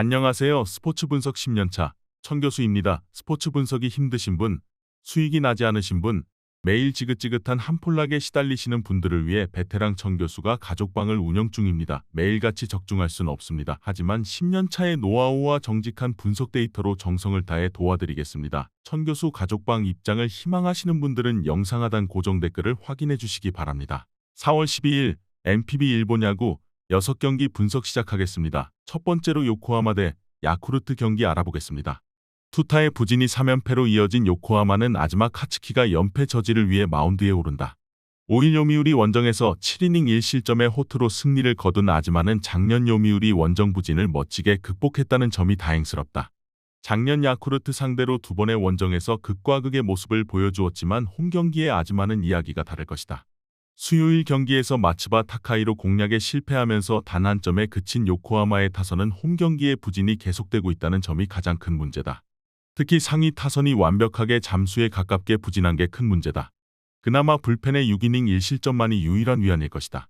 안녕하세요. 스포츠 분석 10년차 천교수입니다. 스포츠 분석이 힘드신 분, 수익이 나지 않으신 분, 매일 지긋지긋한 한폴락에 시달리시는 분들을 위해 베테랑 천교수가 가족방을 운영 중입니다. 매일같이 적중할 수는 없습니다. 하지만 10년차의 노하우와 정직한 분석 데이터로 정성을 다해 도와드리겠습니다. 천교수 가족방 입장을 희망하시는 분들은 영상 하단 고정 댓글을 확인해 주시기 바랍니다. 4월 12일 NPB 일본 야구 6경기 분석 시작하겠습니다. 첫 번째로 요코하마 대 야쿠르트 경기 알아보겠습니다. 투타의 부진이 3연패로 이어진 요코하마는 아즈마 카츠키가 연패 저지를 위해 마운드에 오른다. 5일 요미우리 원정에서 7이닝 1실점의 호투로 승리를 거둔 아즈마는 작년 요미우리 원정 부진을 멋지게 극복했다는 점이 다행스럽다. 작년 야쿠르트 상대로 2번의 원정에서 극과 극의 모습을 보여주었지만 홈경기의 아즈마는 이야기가 다를 것이다. 수요일 경기에서 마츠바 타카이로 공략에 실패하면서 단 한 점에 그친 요코하마의 타선은 홈경기의 부진이 계속되고 있다는 점이 가장 큰 문제다. 특히 상위 타선이 완벽하게 잠수에 가깝게 부진한 게 큰 문제다. 그나마 불펜의 6이닝 1실점만이 유일한 위안일 것이다.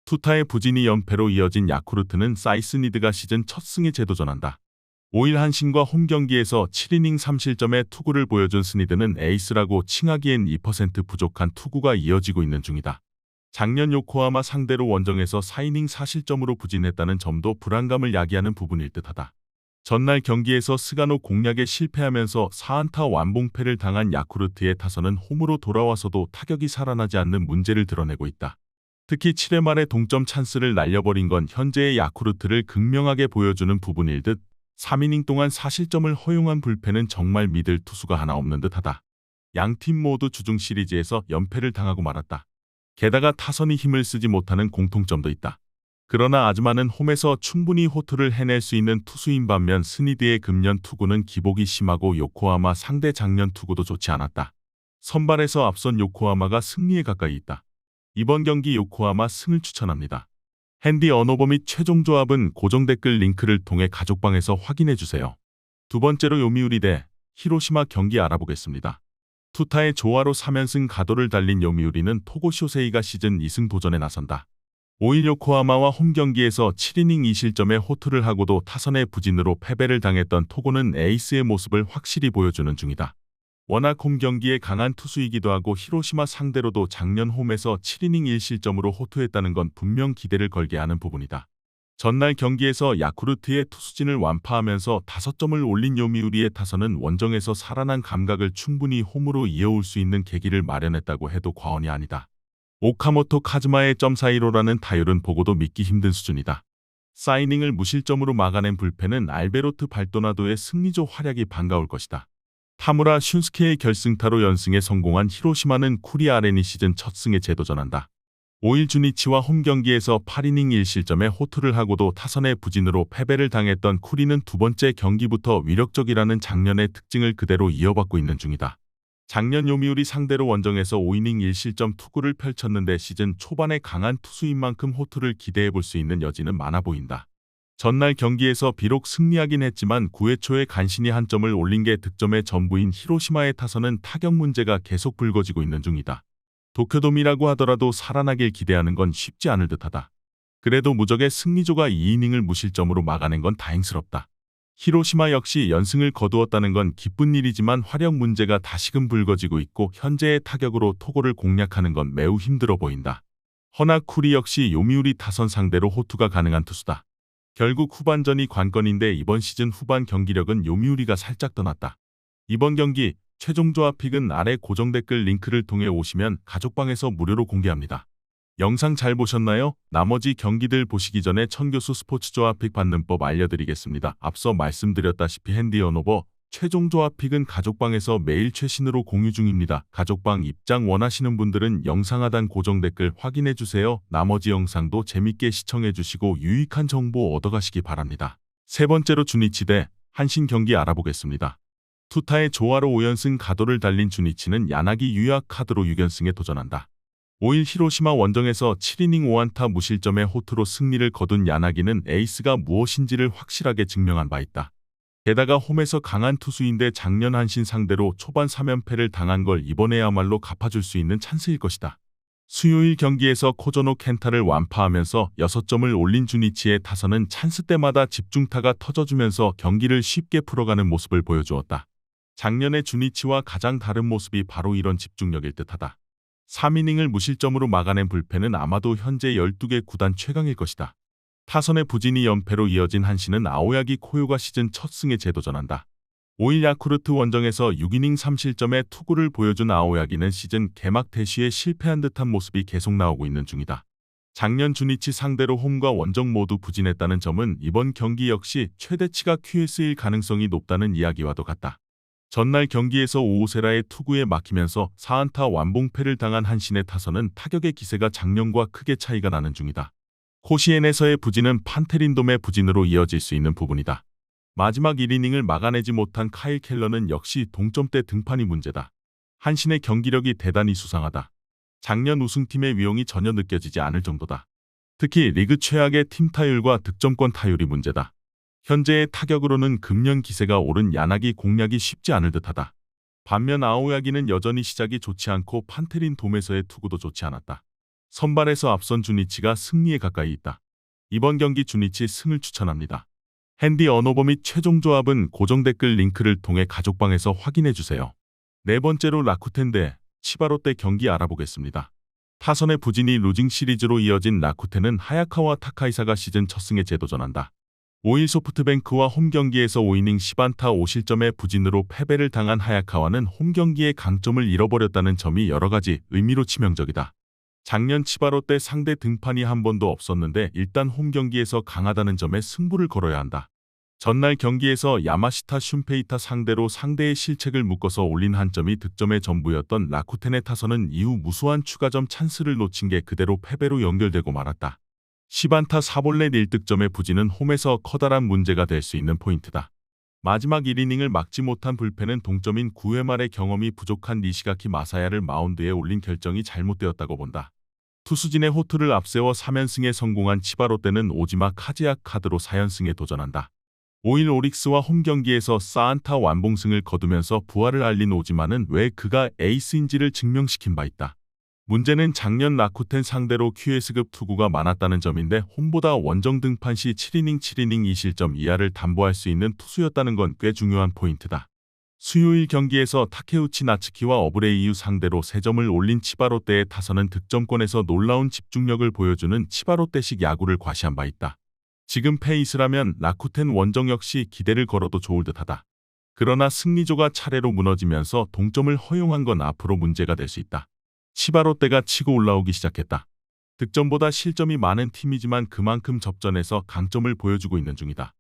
투타의 부진이 연패로 이어진 야쿠르트는 사이스 니드가 시즌 첫 승에 재도전한다. 5일 한신과 홈경기에서 7이닝 3실점의 투구를 보여준 스니드는 에이스라고 칭하기엔 2% 부족한 투구가 이어지고 있는 중이다. 작년 요코하마 상대로 원정에서 4이닝 4실점으로 부진했다는 점도 불안감을 야기하는 부분일 듯하다. 전날 경기에서 스가노 공략에 실패하면서 4안타 완봉패를 당한 야쿠르트의 타선은 홈으로 돌아와서도 타격이 살아나지 않는 문제를 드러내고 있다. 특히 7회 말에 동점 찬스를 날려버린 건 현재의 야쿠르트를 극명하게 보여주는 부분일 듯 3이닝 동안 4실점을 허용한 불펜은 정말 믿을 투수가 하나 없는 듯하다. 양팀 모두 주중 시리즈에서 연패를 당하고 말았다. 게다가 타선이 힘을 쓰지 못하는 공통점도 있다. 그러나 아즈마는 홈에서 충분히 호투를 해낼 수 있는 투수인 반면 스니드의 금년 투구는 기복이 심하고 요코하마 상대 작년 투구도 좋지 않았다. 선발에서 앞선 요코하마가 승리에 가까이 있다. 이번 경기 요코하마 승을 추천합니다. 핸디 언오버 및 최종 조합은 고정 댓글 링크를 통해 가족방에서 확인해주세요. 두 번째로 요미우리 대 히로시마 경기 알아보겠습니다. 투타의 조화로 3연승 가도를 달린 요미우리는 토고 쇼세이가 시즌 2승 도전에 나선다. 5일 요코하마와 홈경기에서 7이닝 2실점의 호투를 하고도 타선의 부진으로 패배를 당했던 토고는 에이스의 모습을 확실히 보여주는 중이다. 워낙 홈경기에 강한 투수이기도 하고 히로시마 상대로도 작년 홈에서 7이닝 1실점으로 호투했다는 건 분명 기대를 걸게 하는 부분이다. 전날 경기에서 야쿠르트의 투수진을 완파하면서 5점을 올린 요미우리의 타선은 원정에서 살아난 감각을 충분히 홈으로 이어올 수 있는 계기를 마련했다고 해도 과언이 아니다. 오카모토 카즈마의 .415라는 타율은 보고도 믿기 힘든 수준이다. 사이닝을 무실점으로 막아낸 불펜은 알베로트 발도나도의 승리조 활약이 반가울 것이다. 타무라 슌스케의 결승타로 연승에 성공한 히로시마는 쿠리 아레니 시즌 첫 승에 재도전한다. 5일 주니치와 홈경기에서 8이닝 1실점의 호투를 하고도 타선의 부진으로 패배를 당했던 쿠리는 두 번째 경기부터 위력적이라는 작년의 특징을 그대로 이어받고 있는 중이다. 작년 요미우리 상대로 원정에서 5이닝 1실점 투구를 펼쳤는데 시즌 초반에 강한 투수인 만큼 호투를 기대해볼 수 있는 여지는 많아 보인다. 전날 경기에서 비록 승리하긴 했지만 9회 초에 간신히 한 점을 올린 게 득점의 전부인 히로시마의 타선은 타격 문제가 계속 불거지고 있는 중이다. 도쿄돔이라고 하더라도 살아나길 기대하는 건 쉽지 않을 듯하다. 그래도 무적의 승리조가 2이닝을 무실점으로 막아낸 건 다행스럽다. 히로시마 역시 연승을 거두었다는 건 기쁜 일이지만 화력 문제가 다시금 불거지고 있고 현재의 타격으로 토고를 공략하는 건 매우 힘들어 보인다. 허나 쿠리 역시 요미우리 타선 상대로 호투가 가능한 투수다. 결국 후반전이 관건인데 이번 시즌 후반 경기력은 요미우리가 살짝 떠났다. 이번 경기 최종 조합 픽은 아래 고정 댓글 링크를 통해 오시면 가족방에서 무료로 공개합니다. 영상 잘 보셨나요? 나머지 경기들 보시기 전에 천교수 스포츠 조합 픽 받는 법 알려드리겠습니다. 앞서 말씀드렸다시피 핸디 언오버 최종 조합 픽은 가족방에서 매일 최신으로 공유 중입니다. 가족방 입장 원하시는 분들은 영상 하단 고정 댓글 확인해주세요. 나머지 영상도 재밌게 시청해주시고 유익한 정보 얻어가시기 바랍니다. 세 번째로 주니치 대 한신 경기 알아보겠습니다. 투타의 조화로 5연승 가도를 달린 주니치는 야나기 유약 카드로 6연승에 도전한다. 5일 히로시마 원정에서 7이닝 5안타 무실점의 호투로 승리를 거둔 야나기는 에이스가 무엇인지를 확실하게 증명한 바 있다. 게다가 홈에서 강한 투수인데 작년 한신 상대로 초반 3연패를 당한 걸 이번에야말로 갚아줄 수 있는 찬스일 것이다. 수요일 경기에서 코조노 켄타를 완파하면서 6점을 올린 주니치의 타선은 찬스 때마다 집중타가 터져주면서 경기를 쉽게 풀어가는 모습을 보여주었다. 작년의 주니치와 가장 다른 모습이 바로 이런 집중력일 듯하다. 3이닝을 무실점으로 막아낸 불펜은 아마도 현재 12개 구단 최강일 것이다. 타선의 부진이 연패로 이어진 한신은 아오야기 코요가 시즌 첫 승에 재도전한다. 5일 야쿠르트 원정에서 6이닝 3실점의 투구를 보여준 아오야기는 시즌 개막 대시에 실패한 듯한 모습이 계속 나오고 있는 중이다. 작년 주니치 상대로 홈과 원정 모두 부진했다는 점은 이번 경기 역시 최대치가 QS일 가능성이 높다는 이야기와도 같다. 전날 경기에서 오오세라의 투구에 막히면서 4안타 완봉패를 당한 한신의 타선은 타격의 기세가 작년과 크게 차이가 나는 중이다. 코시엔에서의 부진은 판테린돔의 부진으로 이어질 수 있는 부분이다. 마지막 1이닝을 막아내지 못한 카일 켈러는 역시 동점대 등판이 문제다. 한신의 경기력이 대단히 수상하다. 작년 우승팀의 위용이 전혀 느껴지지 않을 정도다. 특히 리그 최악의 팀 타율과 득점권 타율이 문제다. 현재의 타격으로는 금년 기세가 오른 야나기 공략이 쉽지 않을 듯하다. 반면 아오야기는 여전히 시작이 좋지 않고 판테린 돔에서의 투구도 좋지 않았다. 선발에서 앞선 주니치가 승리에 가까이 있다. 이번 경기 주니치 승을 추천합니다. 핸디 언어버 및 최종 조합은 고정 댓글 링크를 통해 가족방에서 확인해주세요. 네 번째로 라쿠텐 대 치바롯데 경기 알아보겠습니다. 타선의 부진이 루징 시리즈로 이어진 라쿠텐은 하야카와 타카이사가 시즌 첫 승에 재도전한다. 5일 소프트뱅크와 홈경기에서 5이닝 10안타 5실점의 부진으로 패배를 당한 하야카와는 홈경기의 강점을 잃어버렸다는 점이 여러가지 의미로 치명적이다. 작년 치바롯데 상대 등판이 한 번도 없었는데 일단 홈경기에서 강하다는 점에 승부를 걸어야 한다. 전날 경기에서 야마시타 슌페이타 상대로 상대의 실책을 묶어서 올린 한 점이 득점의 전부였던 라쿠텐의 타선은 이후 무수한 추가점 찬스를 놓친 게 그대로 패배로 연결되고 말았다. 10안타 4볼넷 1득점의 부진은 홈에서 커다란 문제가 될 수 있는 포인트다. 마지막 1이닝을 막지 못한 불펜은 동점인 9회 말에 경험이 부족한 니시가키 마사야를 마운드에 올린 결정이 잘못되었다고 본다. 투수진의 호투를 앞세워 3연승에 성공한 치바롯데는 오지마 카지악 카드로 4연승에 도전한다. 5일 오릭스와 홈경기에서 4안타 완봉승을 거두면서 부활을 알린 오지마는 왜 그가 에이스인지를 증명시킨 바 있다. 문제는 작년 라쿠텐 상대로 QS급 투구가 많았다는 점인데 홈보다 원정 등판 시 7이닝 2실점 이하를 담보할 수 있는 투수였다는 건 꽤 중요한 포인트다. 수요일 경기에서 타케우치 나츠키와 어브레이유 상대로 3점을 올린 치바롯데의 타선은 득점권에서 놀라운 집중력을 보여주는 치바롯데식 야구를 과시한 바 있다. 지금 페이스라면 라쿠텐 원정 역시 기대를 걸어도 좋을 듯하다. 그러나 승리조가 차례로 무너지면서 동점을 허용한 건 앞으로 문제가 될 수 있다. 치바롯데가 치고 올라오기 시작했다. 득점보다 실점이 많은 팀이지만 그만큼 접전에서 강점을 보여주고 있는 중이다.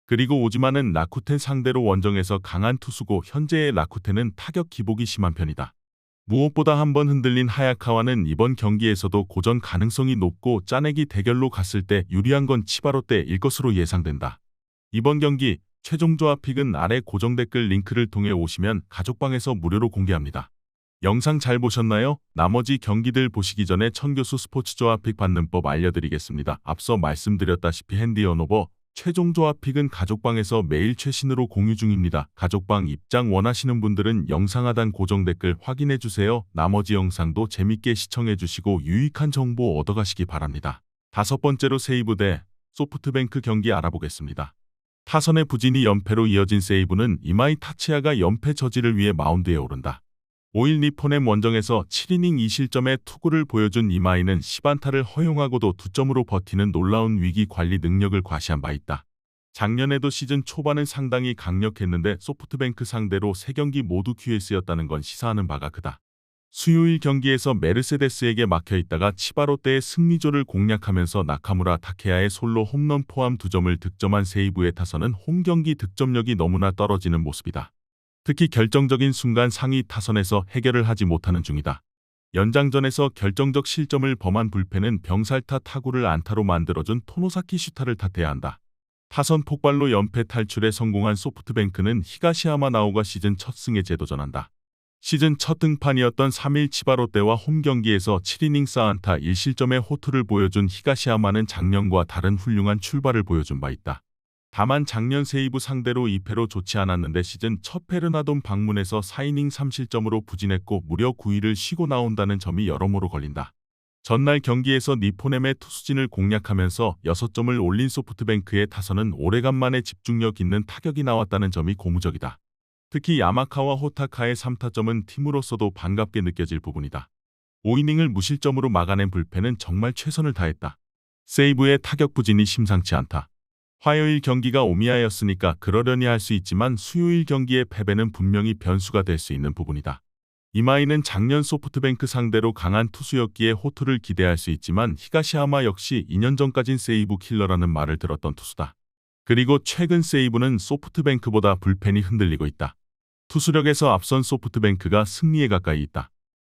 그리고 오지마는 라쿠텐 상대로 원정에서 강한 투수고 현재의 라쿠텐은 타격 기복이 심한 편이다. 무엇보다 한번 흔들린 하야카와는 이번 경기에서도 고전 가능성이 높고 짜내기 대결로 갔을 때 유리한 건 치바롯데일 것으로 예상된다. 이번 경기 최종 조합 픽은 아래 고정 댓글 링크를 통해 오시면 가족방에서 무료로 공개합니다. 영상 잘 보셨나요? 나머지 경기들 보시기 전에 천교수 스포츠 조합 픽 받는 법 알려드리겠습니다. 앞서 말씀드렸다시피 핸디 언어버 최종 조합 픽은 가족방에서 매일 최신으로 공유 중입니다. 가족방 입장 원하시는 분들은 영상 하단 고정 댓글 확인해주세요. 나머지 영상도 재밌게 시청해주시고 유익한 정보 얻어가시기 바랍니다. 다섯 번째로 세이브 대 소프트뱅크 경기 알아보겠습니다. 타선의 부진이 연패로 이어진 세이브는 이마이 타치야가 연패 저지를 위해 마운드에 오른다. 5일 니포넴 원정에서 7이닝 2실점의 투구를 보여준 이마이는 10안타를 허용하고도 2점으로 버티는 놀라운 위기 관리 능력을 과시한 바 있다. 작년에도 시즌 초반은 상당히 강력했는데 소프트뱅크 상대로 3경기 모두 QS였다는 건 시사하는 바가 크다. 수요일 경기에서 메르세데스에게 막혀있다가 치바롯데의 승리조를 공략하면서 나카무라 타케야의 솔로 홈런 포함 2점을 득점한 세이브의 타선은 홈경기 득점력이 너무나 떨어지는 모습이다. 특히 결정적인 순간 상위 타선에서 해결을 하지 못하는 중이다. 연장전에서 결정적 실점을 범한 불펜은 병살타 타구를 안타로 만들어준 토노사키 슈타를 탓해야 한다. 타선 폭발로 연패 탈출에 성공한 소프트뱅크는 히가시야마 나오가 시즌 첫 승에 재도전한다. 시즌 첫 등판이었던 3일 치바롯데와 홈경기에서 7이닝 4안타 1실점의 호투를 보여준 히가시야마는 작년과 다른 훌륭한 출발을 보여준 바 있다. 다만 작년 세이브 상대로 2패로 좋지 않았는데 시즌 첫 페르나돔 방문에서 4이닝 3실점으로 부진했고 무려 9일을 쉬고 나온다는 점이 여러모로 걸린다. 전날 경기에서 니포넴의 투수진을 공략하면서 6점을 올린 소프트뱅크의 타선은 오래간만에 집중력 있는 타격이 나왔다는 점이 고무적이다. 특히 야마카와 호타카의 3타점은 팀으로서도 반갑게 느껴질 부분이다. 5이닝을 무실점으로 막아낸 불펜은 정말 최선을 다했다. 세이브의 타격 부진이 심상치 않다. 화요일 경기가 오미야였으니까 그러려니 할 수 있지만 수요일 경기의 패배는 분명히 변수가 될 수 있는 부분이다. 이마이는 작년 소프트뱅크 상대로 강한 투수였기에 호투를 기대할 수 있지만 히가시야마 역시 2년 전까진 세이브 킬러라는 말을 들었던 투수다. 그리고 최근 세이브는 소프트뱅크보다 불펜이 흔들리고 있다. 투수력에서 앞선 소프트뱅크가 승리에 가까이 있다.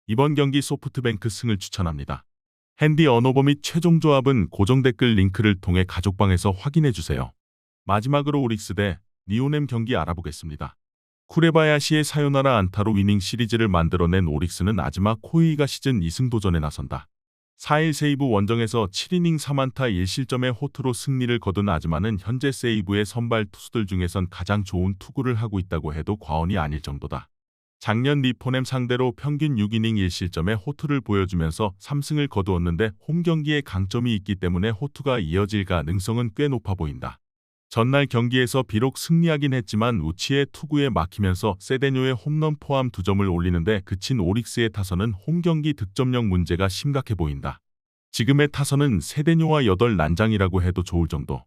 이번 경기 소프트뱅크 승을 추천합니다. 핸디 언어버 및 최종 조합은 고정 댓글 링크를 통해 가족방에서 확인해주세요. 마지막으로 오릭스 대 니오넴 경기 알아보겠습니다. 쿠레바야시의 사요나라 안타로 위닝 시리즈를 만들어낸 오릭스는 아즈마 코이이가 시즌 2승 도전에 나선다. 4일 세이브 원정에서 7이닝 3안타 1실점의 호투로 승리를 거둔 아즈마는 현재 세이브의 선발 투수들 중에선 가장 좋은 투구를 하고 있다고 해도 과언이 아닐 정도다. 작년 니포넴 상대로 평균 6이닝 1실점의 호투를 보여주면서 3승을 거두었는데 홈 경기에 강점이 있기 때문에 호투가 이어질 가능성은 꽤 높아 보인다. 전날 경기에서 비록 승리하긴 했지만 우치의 투구에 막히면서 세데뇨의 홈런 포함 2점을 올리는데 그친 오릭스의 타선은 홈 경기 득점력 문제가 심각해 보인다. 지금의 타선은 세데뇨와 8난장이라고 해도 좋을 정도.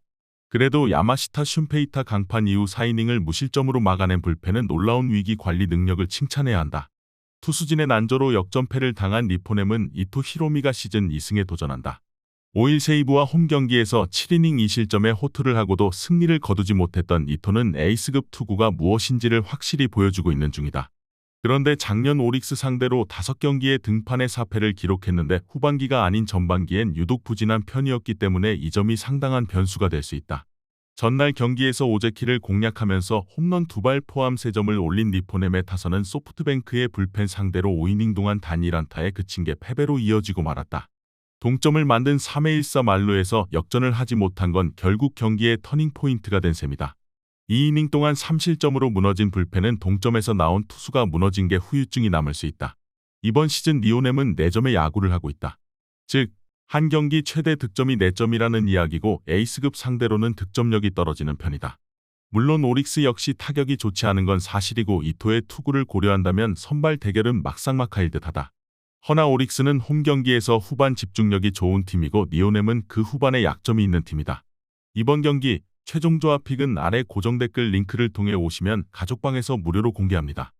그래도 야마시타 슌페이타 강판 이후 4이닝을 무실점으로 막아낸 불펜은 놀라운 위기 관리 능력을 칭찬해야 한다. 투수진의 난조로 역전패를 당한 니포넴은 이토 히로미가 시즌 2승에 도전한다. 5일 세이브와 홈 경기에서 7이닝 2실점의 호투를 하고도 승리를 거두지 못했던 이토는 에이스급 투구가 무엇인지를 확실히 보여주고 있는 중이다. 그런데 작년 오릭스 상대로 5경기의 등판에 4패를 기록했는데 후반기가 아닌 전반기엔 유독 부진한 편이었기 때문에 이 점이 상당한 변수가 될 수 있다. 전날 경기에서 오제키를 공략하면서 홈런 2발 포함 3점을 올린 니포넴의 타선은 소프트뱅크의 불펜 상대로 5이닝 동안 단일 안타에 그친 게 패배로 이어지고 말았다. 동점을 만든 3회1사 만루에서 역전을 하지 못한 건 결국 경기의 터닝포인트가 된 셈이다. 2이닝 동안 3실점으로 무너진 불펜은 동점에서 나온 투수가 무너진 게 후유증이 남을 수 있다. 이번 시즌 니오넴은 4점의 야구를 하고 있다. 즉, 한 경기 최대 득점이 4점이라는 이야기고 에이스급 상대로는 득점력이 떨어지는 편이다. 물론 오릭스 역시 타격이 좋지 않은 건 사실이고 이토의 투구를 고려한다면 선발 대결은 막상막하일 듯하다. 허나 오릭스는 홈 경기에서 후반 집중력이 좋은 팀이고 니오넴은 그 후반에 약점이 있는 팀이다. 이번 경기 최종 조합 픽은 아래 고정 댓글 링크를 통해 오시면 가족방에서 무료로 공개합니다.